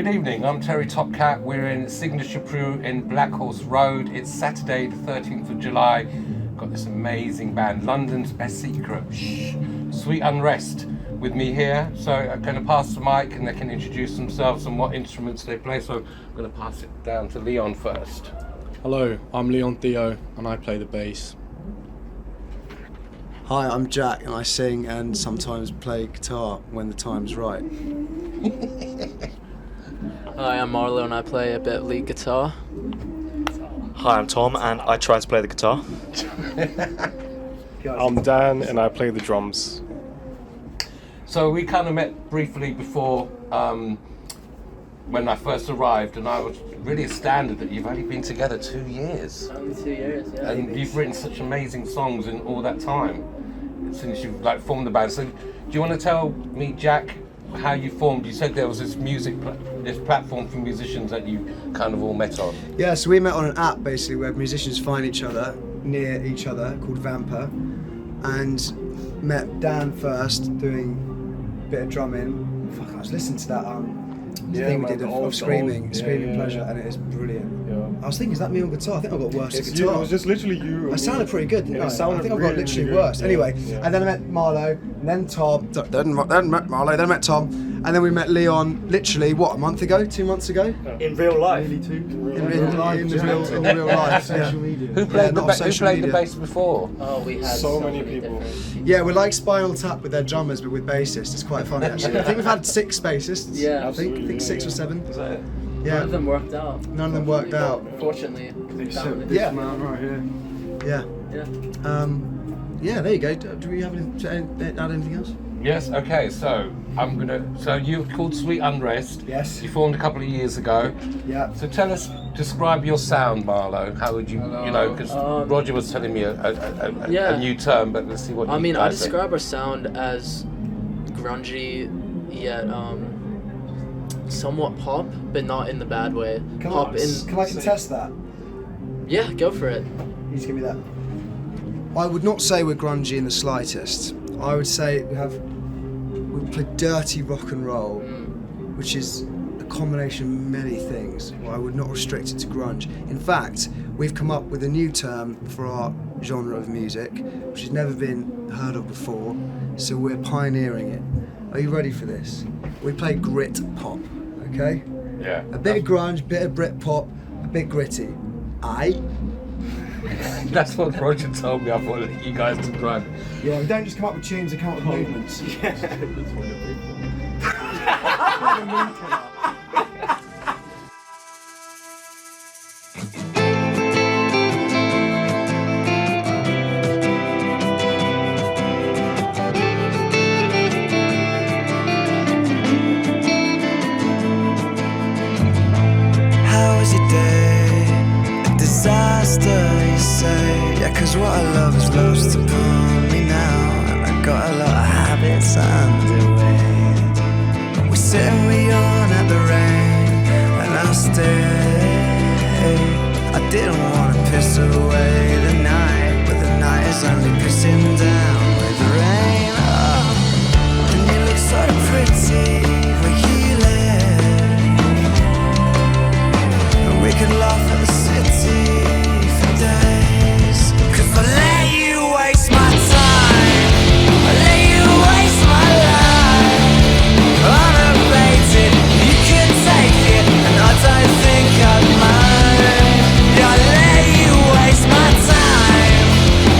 Good evening, I'm TerryTopCat. We're in Signature Brew in Blackhorse Road. It's Saturday the 13th of July. Got this amazing band, London's best secret, Sweet Unrest, with me here. So I'm going to pass the mic and they can introduce themselves and what instruments they play. So I'm going to pass it down to Leon first. Hello, I'm Leon Theo and I play the bass. Hi, I'm Jack and I sing and sometimes play guitar when the time's right. Hi, I'm Marlo and I play a bit of lead guitar. Hi, I'm Tom and I try to play the guitar. I'm Dan and I play the drums. So we kind of met briefly before when I first arrived, and I was really astounded that you've only been together 2 years. Only 2 years, yeah. And you've written such amazing songs in all that time since you've formed the band. So do you want to tell me, Jack, how you formed? You said there was this this platform for musicians that you kind of all met on. Yeah, so we met on an app basically where musicians find each other near each other called Vamper, and met Dan first doing a bit of drumming. Fuck, I was listening to that thing we did of Screaming Pleasure, and it is brilliant. Yeah. I was thinking, is that me on guitar? I think I got worse at guitar. It was just literally you. I sounded pretty good, didn't I? I think I got really, literally really worse. good. Anyway, yeah. and then I met Marlo, and then Tom. Then met Marlo, then met Tom, and then we met Leon. Literally, what, a month ago? 2 months ago? In real life. In real life. Yeah. Who played the bass before? Oh, we had so many people. Yeah, we're like Spinal Tap with their drummers, but with bassists. It's quite funny actually. I think we've had 6 bassists. Yeah, I think 6 or 7. Is that it? Yeah. None of them worked out. None of them worked out. Fortunately. Yeah. man right here. Yeah. Yeah. Yeah. There you go. Do we have to add anything else? Yes. Okay. So So you're called Sweet Unrest. Yes. You formed a couple of years ago. Yeah. So describe your sound, Marlo. How would you, because Roger was telling me a new term, but let's see what I you mean, I guys think. describe our sound as grungy, yet somewhat pop, but not in the bad way. Can I contest that? Yeah, go for it. You just give me that. I would not say we're grungy in the slightest. I would say we play dirty rock and roll, which is a combination of many things. Well, I would not restrict it to grunge. In fact, we've come up with a new term for our genre of music, which has never been heard of before, so we're pioneering it. Are you ready for this? We play grit pop, okay? Yeah. A bit of grunge, bit of Brit pop, a bit gritty. Aye? That's what Roger told me. I thought that you guys described. Yeah, we don't just come up with tunes, we come up with movements. How was your day? A disaster, you say? Yeah, 'cause what I love is lost upon me now, and I got a lot of habits underway. We're sitting, we yawn at the rain, and I stay. I didn't want to piss away the night, but the night is only pissing down with the rain. Oh, and you look so pretty where you live. We could laugh at the city for days. 'Cause I let you waste my time, I let you waste my life. Unabated, you can take it, and I don't think I'd mind. Yeah, I let you waste my time,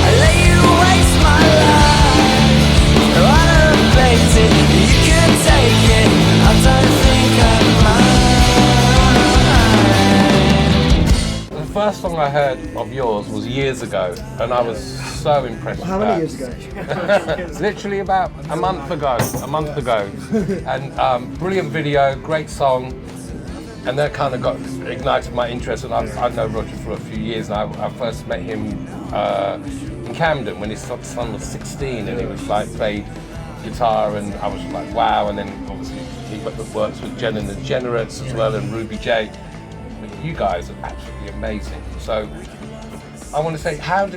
I let you waste my life. Unabated, you can take it, I don't think I'd mind. The first song I heard of yours was years ago, and I was so impressed. How with many that. years ago? Literally about a month ago. And brilliant video, great song, and that kind of ignited my interest. And I've known Roger for a few years, and I first met him in Camden when his son was 16, and he was played guitar, and I was like, wow. And then obviously he works with Jen and the Generates as well, and Ruby J. You guys are absolutely amazing. So I want to say, how do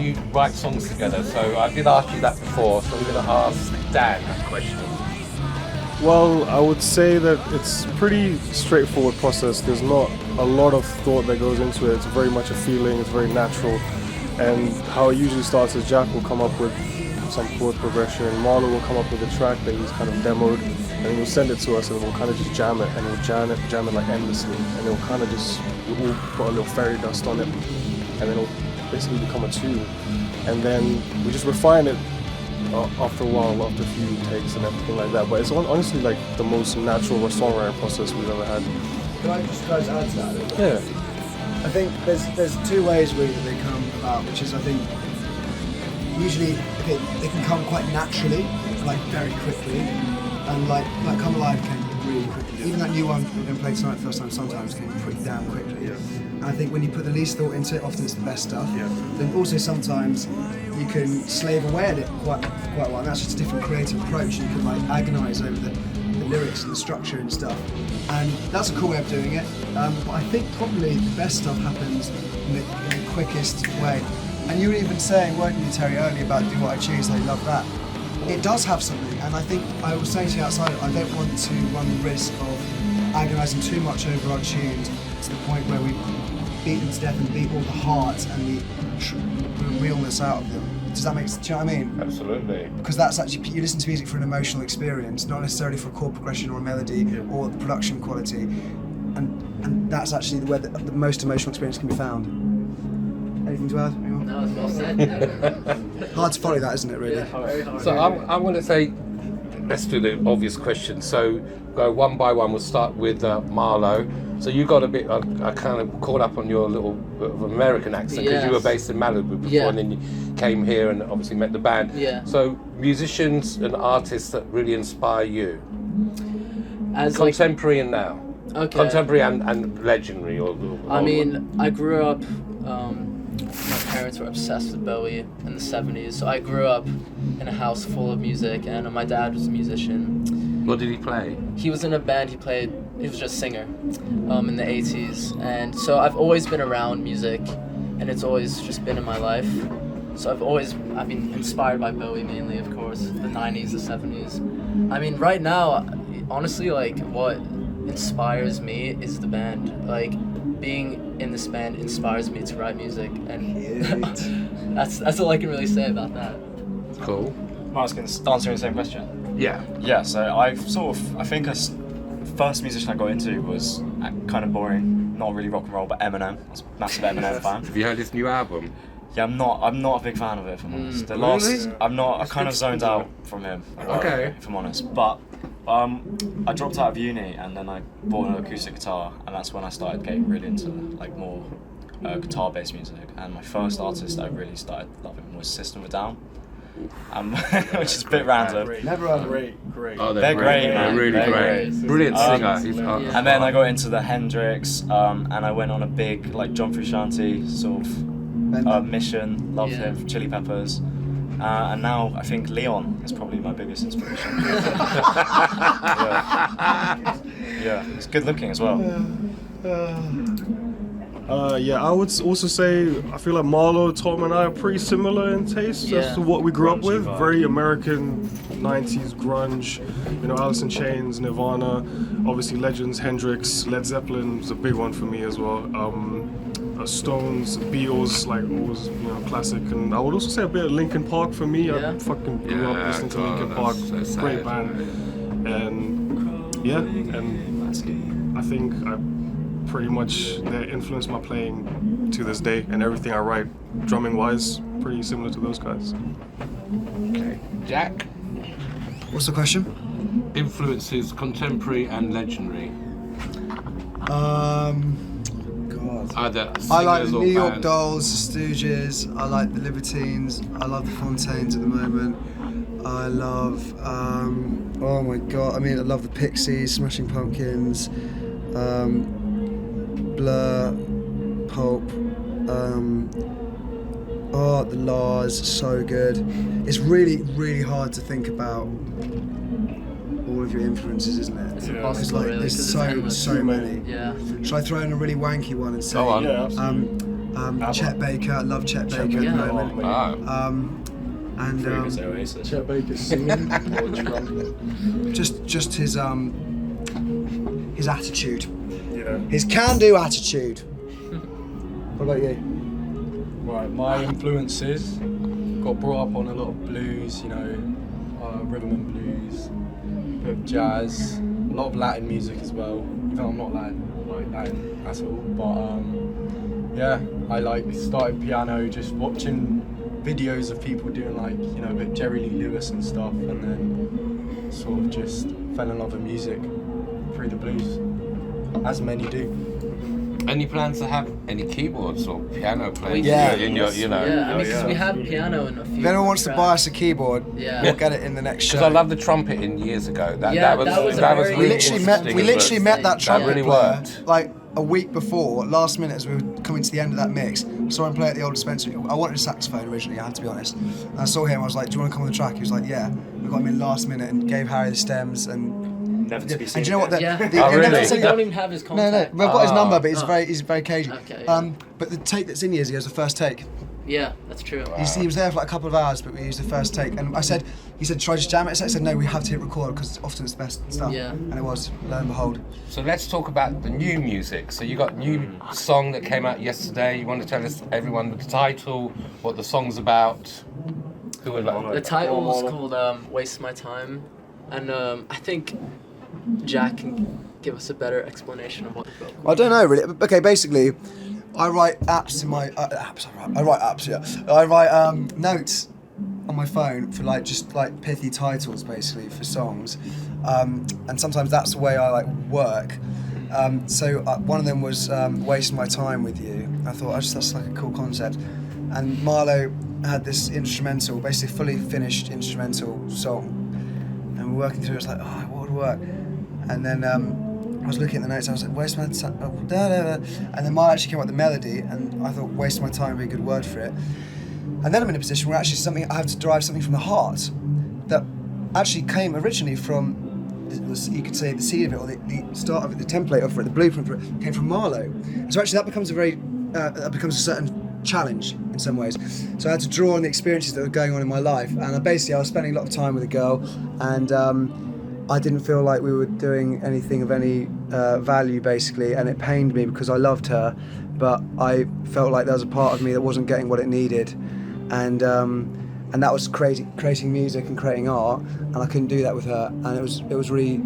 you write songs together? So I did ask you that before, so we're going to ask Dan that question. Well, I would say that it's pretty straightforward process. There's not a lot of thought that goes into it. It's very much a feeling, it's very natural. And how it usually starts is Jack will come up with some chord progression, Marlon will come up with a track that he's kind of demoed, and he'll send it to us and we'll kind of just jam it, and we'll jam it like endlessly, and it'll kind of just, we'll put a little fairy dust on it, and then it'll basically become a tune. And then we just refine it after a while, after a few takes and everything like that. But it's honestly like the most natural songwriting process we've ever had. Can I just add to that? Yeah. I think there's two ways really that they come about, which is I think usually they can come quite naturally, like very quickly, and like Come Alive came really quickly. Even that new one we're going to play tonight first time sometimes came pretty damn quickly. And I think when you put the least thought into it, often it's the best stuff. Then also sometimes you can slave away at it quite a while, and that's just a different creative approach. You can like agonise over the lyrics and the structure and stuff, and that's a cool way of doing it. But I think probably the best stuff happens in the quickest way. And you were even saying, weren't you, Terry, earlier about Do What I Choose, I love that. It does have something, and I think I was saying to you outside, I don't want to run the risk of agonising too much over our tunes to the point where we beat them to death and beat all the heart and the realness out of them. Does that make sense? Do you know what I mean? Absolutely. Because that's actually, you listen to music for an emotional experience, not necessarily for a chord progression or a melody or the production quality. And that's actually where the most emotional experience can be found. Anything to add? No, it's well said. Hard to follow that, isn't it, really? So I'm going to say, let's do the obvious question. So go one by one. We'll start with Marlo. So you got a bit, I kind of caught up on your little bit of American accent because you were based in Malibu before, and then you came here and obviously met the band. Yeah. So musicians and artists that really inspire you, As contemporary and now. Okay. Contemporary and legendary, or I mean, I grew up. My parents were obsessed with Bowie in the 70s, so I grew up in a house full of music, and my dad was a musician. What did he play? He was in a band. He was just a singer in the 80s, and so I've always been around music, and it's always just been in my life. So I've been inspired by Bowie mainly, of course, the 90s, the 70s. I mean, right now, honestly, like what inspires me is the band. Like being in this band inspires me to write music, and that's all I can really say about that. Cool. I'm answering the same question. Yeah. Yeah, so I think first musician I got into was kind of boring, not really rock and roll, but Eminem. I was a massive Eminem fan. Have you heard his new album? Yeah, I'm not a big fan of it, if I'm honest. Really? I kind of zoned out from him. Okay. If I'm honest, but I dropped out of uni and then I bought an acoustic guitar, and that's when I started getting really into like more guitar-based music. And my first artist I really started loving was System of a Down, which is a bit random. Never heard of Great. Oh, They're great, man. They're really They're great. great. Brilliant singer. And then I got into the Hendrix, and I went on a big like John Frusciante sort of mission. Loved him. Chili Peppers. And now I think Leon is probably my biggest inspiration. Yeah, he's good looking as well. Yeah, I would also say I feel like Marlo, Tom, and I are pretty similar in taste as to what we grew up with. Very American 90s grunge, you know, Alice in Chains, Nirvana, obviously legends, Hendrix, Led Zeppelin was a big one for me as well. Stones, Beatles, like always, you know, classic. And I would also say a bit of Linkin Park for me. I fucking grew up listening to Linkin Park, so great band. And yeah, and I think I pretty much they influence my playing to this day, and everything I write, drumming wise, pretty similar to those guys. Okay. Jack? What's the question? Influences contemporary and legendary. Either I like the singers or New York bands. Dolls, the Stooges, I like the Libertines, I love the Fontaines at the moment. I love, oh my god, I mean I love the Pixies, Smashing Pumpkins, Blur, Pulp, the Laws, so good. It's really, really hard to think about all of your influences, isn't it? It's impossible, like, really, there's 'cause it's so many. Yeah. Should I throw in a really wanky one and say, Go on. Yeah, absolutely. Chet Baker, I love Chet Baker at the moment. And Previous Oasis. Chet Baker singing or drunk. just his attitude, Yeah. his can-do attitude. What about you? Right, my influences, got brought up on a lot of blues, you know, rhythm and blues, a bit of jazz, a lot of Latin music as well. Even though I'm not Latin at all, but yeah, I like started piano just watching videos of people doing like, you know, a bit Jerry Lee Lewis and stuff, and then sort of just fell in love with music through the blues, as many do. Any plans to have any keyboards or piano playing Yeah. in your, you know? Yeah, I mean, 'cause we have piano in a few. If anyone wants to buy us a keyboard, Yeah. we'll get it in the next show. Because I love the trumpet in years ago. That Yeah, was that was a that was very really we literally interesting. met that trumpet really player worked. like a week before, last minute as we were coming to the end of that mix. Saw him play at the old dispensary. I wanted a saxophone originally, I had to be honest. And I saw him, I was like, do you want to come on the track? He was like, yeah. We got him in last minute and gave Harry the stems and Never to be seen. and do you know what? again. Yeah. Oh, really? We don't even have his No, contact. no, we've got his number, but Oh. he's very cagey. Okay, yeah. But the take that's in years ago is the first take. Yeah, that's true. He was there for like a couple of hours, but we used the first take. And he said, try to jam it. I said, no, we have to hit record because often it's the best stuff. Yeah. And it was, lo and behold. So let's talk about the new music. So you got a new song that came out yesterday. You want to tell us, everyone, the title, what the song's about? Who would like? The title is called Waste My Time, and I think Jack can give us a better explanation of what the book. I don't know really. Okay, basically, I write apps in my apps. I write apps. Yeah, I write notes on my phone for just pithy titles, basically for songs, and sometimes that's the way I like work. So one of them was "Waste My Time with You." I thought that's like a cool concept, and Marlo had this instrumental, basically fully finished instrumental song, and we're working through it. It's like, oh, what would work? And then I was looking at the notes, I was like, waste my time, da, da, da. And then Marlo actually came up with the melody, and I thought, waste my time would be a good word for it. And then I'm in a position where actually I have to derive something from the heart that actually came originally from, you could say, the seed of it, or the start of it, the template of it, the blueprint for it, came from Marlo. So actually that becomes a certain challenge in some ways. So I had to draw on the experiences that were going on in my life, and I was spending a lot of time with a girl, and I didn't feel like we were doing anything of any value, basically, and it pained me because I loved her, but I felt like there was a part of me that wasn't getting what it needed, and that was creating music and creating art, and I couldn't do that with her, and it was really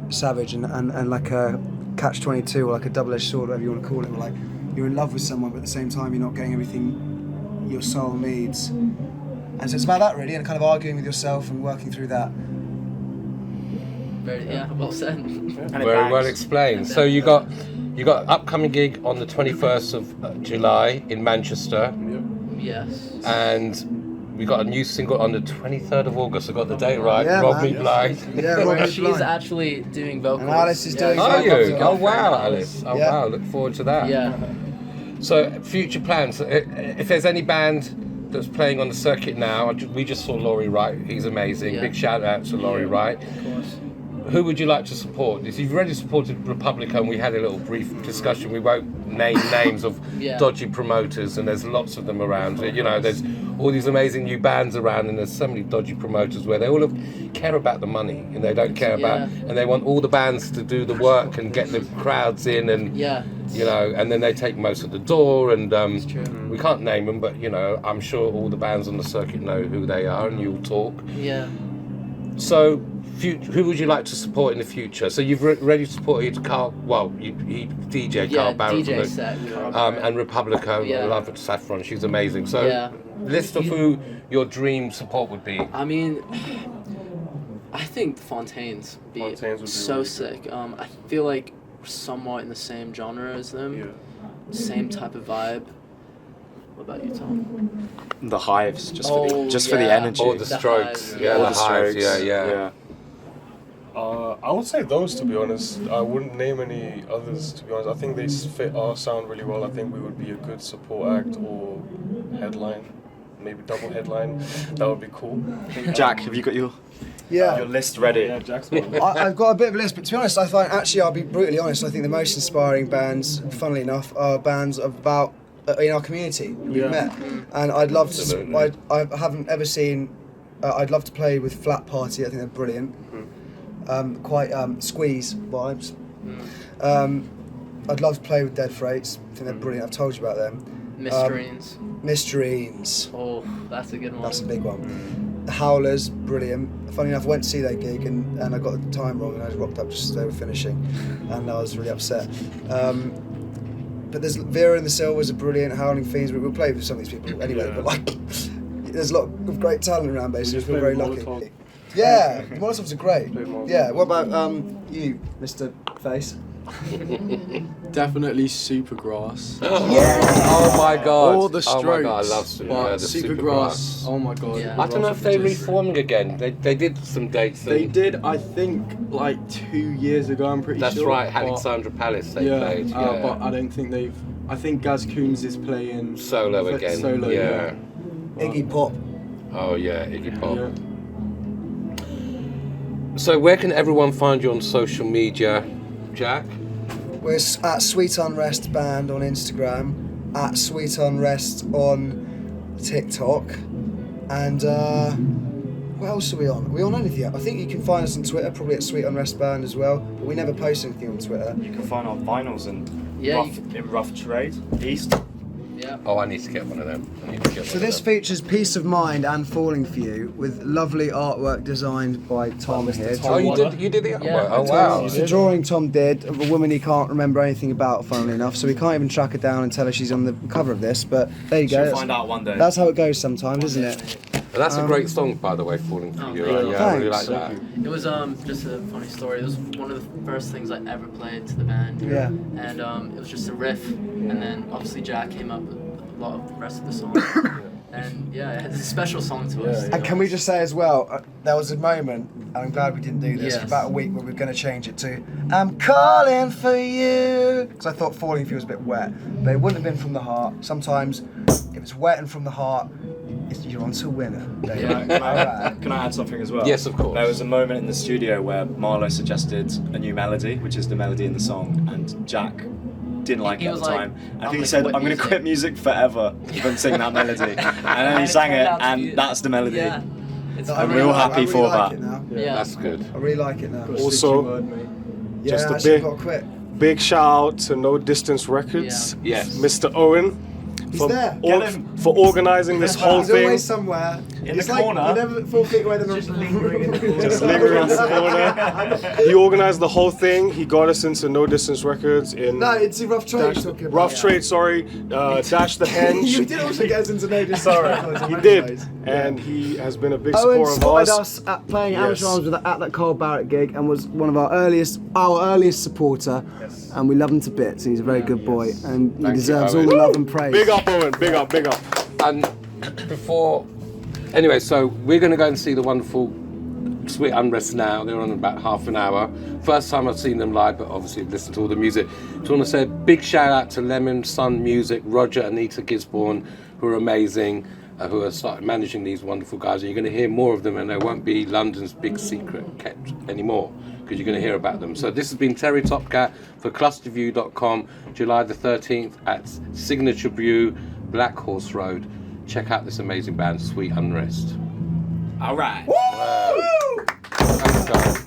savage and like a catch-22 or like a double-edged sword, whatever you want to call it. Like you're in love with someone, but at the same time you're not getting everything your soul needs, and so it's about that really, and kind of arguing with yourself and working through that. Yeah, well said. Very well explained. So you got upcoming gig on the 21st of July in Manchester, Yes. and we got a new single on the 23rd of August. I got the date right. Yeah, Rob Me man. Blind. Yeah, Rob Where Me she's Blind. actually doing vocals. And Alice is doing Are vocals. you? Oh wow, Alice. Oh Yeah. wow. Look forward to that. Yeah. So future plans. If there's any band that's playing on the circuit now, we just saw Laurie Wright. He's amazing. Yeah. Big shout out to Laurie Wright. Of course. Who would you like to support? You've already supported Republica, and we had a little brief discussion. We won't name names of Yeah. dodgy promoters, and there's lots of them around. You know, there's all these amazing new bands around, and there's so many dodgy promoters where they all care about the money, and they don't care about, and they want all the bands to do the work and get the crowds in, and Yeah. you know, and then they take most of the door, and true. we can't name them, but you know, I'm sure all the bands on the circuit know who they are, and you'll talk. Yeah. So, who would you like to support in the future? So you've already supported Carl. Well, he DJ Yeah, Carl Barrett, DJ set. Carl and Republica. Yeah. I love Saffron. She's amazing. So, Yeah. list of who your dream support would be. I mean, I think Fontaines would be Fontaines would be so really sick. I feel like we're somewhat in the same genre as them. Same type of vibe. What about you, Tom? The Hives, just Oh, for the yeah. energy. Or the The Strokes. Hives. Yeah, All the Hives. Strokes. Yeah. I would say those, to be honest. I wouldn't name any others, to be honest. I think they fit our sound really well. I think we would be a good support act or headline, maybe double headline. That would be cool. Jack, have you got your Yeah. list ready? Yeah, Jack's one. I've got a bit of a list, but to be honest, I find actually, I'll be brutally honest, I think the most inspiring bands, funnily enough, are bands about in our community we've met, and I'd love to. I haven't ever seen I'd love to play with Flat Party. I think they're brilliant. Quite Squeeze vibes. I'd love to play with Dead Freights. I think they're brilliant. I've told you about them. Mysterines. Mysterines. Oh, that's a good one. That's a big one. The Howlers, brilliant. Funny enough, I went to see their gig and I got the time wrong and I just rocked up just as they were finishing, and I was really upset. But there's Vera and the Silvers are brilliant. Howling Fiends. We'll play with some of these people anyway. But like, there's a lot of great talent around. Basically, I feel very lucky. Molotov. Yeah, the Molotovs are great. Molotov. Yeah. What about you, Mr. Face? Definitely Supergrass. Oh my god. All the Oh my god, I Strokes, love but the Supergrass. Oh my god. Yeah. I don't know if they're reforming again. They did some dates. They did, I think, like 2 years ago. I'm pretty That's sure. right, but- Alexandra Palace they yeah, played. Yeah. but I don't think they've. I think Gaz Coombs is playing Solo again. Solo, yeah. Iggy Pop. Oh yeah, Iggy Pop. Yeah. So where can everyone find you on social media, Jack? We're at Sweet Unrest Band on Instagram, at Sweet Unrest on TikTok, and what else are we on? Are we on anything? I think you can find us on Twitter, probably at Sweet Unrest Band as well, but we never post anything on Twitter. You can find our vinyls in Yeah, rough trade east. Yeah. Oh, I need to get one of them. I need to get So one this of them. features Peace of Mind and Falling For You, with lovely artwork designed by Tom here. Oh, you did the Yeah. artwork? Oh wow. It's a drawing Tom did of a woman he can't remember anything about, funnily enough, so we can't even track her down and tell her she's on the cover of this, but there you go. She'll That's- find out one day. That's how it goes sometimes, isn't it? And that's a great song, by the way, Falling For You. thank you. Yeah, I really like Thanks. that. It was just a funny story. It was one of the first things I ever played to the band. Yeah. And it was just a riff, and then obviously Jack came up with a lot of the rest of the song. And yeah, it's a special song to us. And can we just say as well, there was a moment, and I'm glad we didn't do this, Yes. for about a week where we were going to change it to I'm calling for you, because I thought Falling For You was a bit wet, but it wouldn't have been from the heart. Sometimes, if it's wet and from the heart, you're on to a winner. There you Can go. I, Alright. can I add something as well? Yes, of course. There was a moment in the studio where Marlo suggested a new melody, which is the melody in the song, and Jack didn't like He it at was the like, time. And "I'm he gonna said, quit I'm going to music." quit music forever if I'm singing that melody. And then he it sang turned it, out to and be- that's the melody. Yeah. It's I I'm really real like- happy I really for like that. it now. Yeah. That's good. I really like it now. Also- Word, mate. Yeah, just a actually, bit- I've got to quit. Big shout out to No Distance Records, Yes. Mr. Owen, He's for, there. Get him. for organising this whole He's thing. always somewhere. In It's the like corner. you're never 4 feet away, then just lingering in the corner. Just lingering in the corner. He organised the whole thing. He got us into No Distance Records in No, it's a rough trade Dash, you're talking about. Rough Trade, sorry. Dash the Henge. You did also get us into No Distance Records in He many did, ways. and he has been a big Owen supporter of spotted ours. us at playing Yes. Amateur Arms at that Carl Barrett gig and was one of our earliest supporter. And we love him to bits, and he's a very good boy, and he Thank you, deserves all Owen. the love and praise. Big up, Owen. Big up, big up. And before, anyway, so we're going to go and see the wonderful Sweet Unrest now. They're on about half an hour. First time I've seen them live, but obviously I've listened to all the music. So I want to say a big shout out to Lemon Sun Music, Roger, Anita Gisborne, who are amazing, who are started managing these wonderful guys. And you're going to hear more of them, and they won't be London's big secret kept anymore, because you're going to hear about them. So this has been TerryTopCat for ClusterView.com, July the 13th at Signature Brew, Blackhorse Road. Check out this amazing band, Sweet Unrest. All right. Thanks, guys.